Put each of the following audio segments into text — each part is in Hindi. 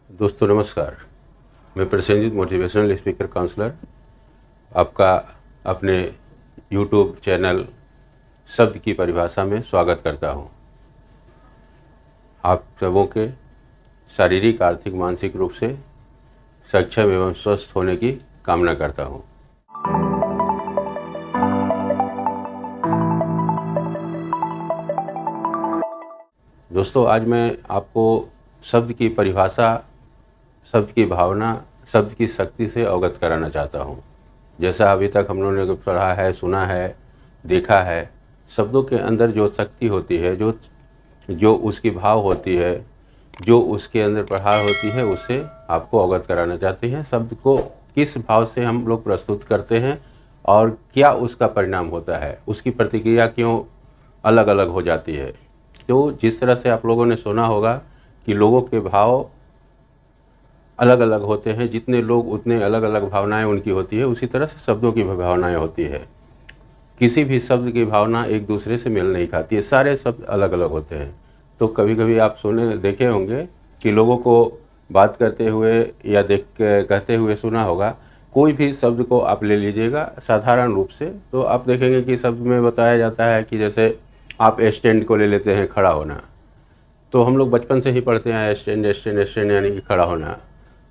दोस्तों नमस्कार। मैं प्रसेनजीत मोटिवेशनल स्पीकर काउंसलर आपका अपने यूट्यूब चैनल शब्द की परिभाषा में स्वागत करता हूं। आप सबों के शारीरिक, आर्थिक, मानसिक रूप से सक्षम एवं स्वस्थ होने की कामना करता हूं। दोस्तों आज मैं आपको शब्द की परिभाषा, शब्द की भावना, शब्द की शक्ति से अवगत कराना चाहता हूँ। जैसा अभी तक हम लोगों ने पढ़ा है, सुना है, देखा है, शब्दों के अंदर जो शक्ति होती है, जो उसकी भाव होती है, जो उसके अंदर प्रहार होती है, उससे आपको अवगत कराना चाहते हैं। शब्द को किस भाव से हम लोग प्रस्तुत करते हैं और क्या उसका परिणाम होता है, उसकी प्रतिक्रिया क्यों अलग अलग हो जाती है। तो जिस तरह से आप लोगों ने सुना होगा कि लोगों के भाव अलग अलग होते हैं, जितने लोग उतने अलग अलग भावनाएं उनकी होती है, उसी तरह से शब्दों की भावनाएं होती है। किसी भी शब्द की भावना एक दूसरे से मेल नहीं खाती है, सारे शब्द अलग अलग होते हैं। तो कभी कभी आप देखे होंगे कि लोगों को बात करते हुए या कहते हुए सुना होगा, कोई भी शब्द को आप ले लीजिएगा साधारण रूप से, तो आप देखेंगे कि शब्द में बताया जाता है कि जैसे आप स्टैंड को ले लेते हैं, खड़ा होना। तो हम लोग बचपन से ही पढ़ते हैं स्टैंड स्टैंड स्टैंड यानी कि खड़ा होना।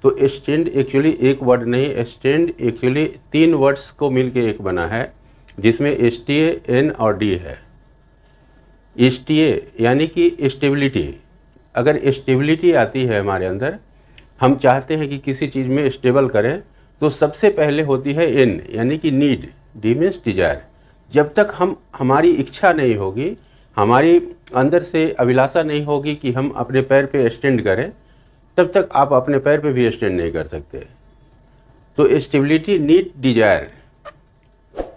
तो स्टैंड एक्चुअली एक वर्ड नहीं, स्टैंड एक्चुअली 3 वर्ड्स को मिलके एक बना है, जिसमें STA, N और D है। STA यानी कि स्टेबिलिटी। अगर स्टेबिलिटी आती है हमारे अंदर, हम चाहते हैं कि किसी चीज़ में स्टेबल करें, तो सबसे पहले होती है N यानी कि नीड। D means Dzire. जब तक हमारी इच्छा नहीं होगी, हमारी अंदर से अभिलाषा नहीं होगी कि हम अपने पैर पे स्टैंड करें, तब तक आप अपने पैर पे भी स्टैंड नहीं कर सकते। तो स्टेबिलिटी, नीड, डिजायर।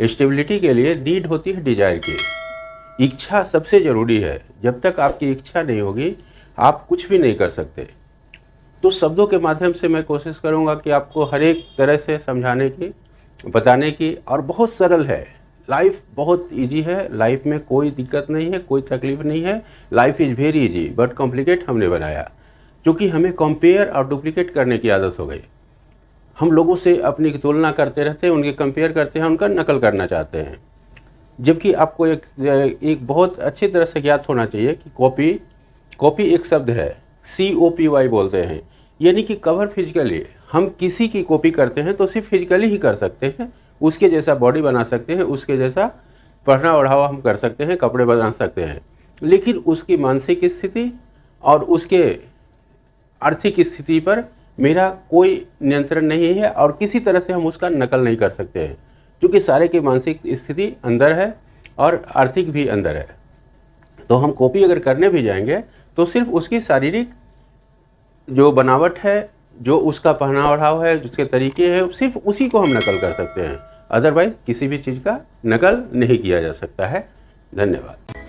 स्टेबिलिटी के लिए नीड होती है डिजायर की। इच्छा सबसे ज़रूरी है। जब तक आपकी इच्छा नहीं होगी, आप कुछ भी नहीं कर सकते। तो शब्दों के माध्यम से मैं कोशिश करूँगा कि आपको हर एक तरह से समझाने की, बताने की, और बहुत सरल है। लाइफ बहुत इजी है, लाइफ में कोई दिक्कत नहीं है, कोई तकलीफ नहीं है। Life is very easy but complicate हमने बनाया, क्योंकि हमें कंपेयर और डुप्लीकेट करने की आदत हो गई। हम लोगों से अपनी तुलना करते रहते हैं, उनके कंपेयर करते हैं, उनका नकल करना चाहते हैं। जबकि आपको एक बहुत अच्छी तरह से ज्ञात होना चाहिए कि कॉपी एक शब्द है, COPY बोलते हैं, यानी कि कवर फिजिकली। हम किसी की कॉपी करते हैं तो सिर्फ फिजिकली ही कर सकते हैं, उसके जैसा बॉडी बना सकते हैं, उसके जैसा पहना ओढ़ावा हम कर सकते हैं, कपड़े बना सकते हैं, लेकिन उसकी मानसिक स्थिति और उसके आर्थिक स्थिति पर मेरा कोई नियंत्रण नहीं है, और किसी तरह से हम उसका नकल नहीं कर सकते हैं, क्योंकि सारे की मानसिक स्थिति अंदर है और आर्थिक भी अंदर है। तो हम कॉपी अगर करने भी जाएंगे तो सिर्फ उसकी शारीरिक जो बनावट है, जो उसका पहनावा ओढ़ाव है, जिसके तरीके हैं, सिर्फ उसी को हम नकल कर सकते हैं। अदरवाइज किसी भी चीज़ का नकल नहीं किया जा सकता है। धन्यवाद।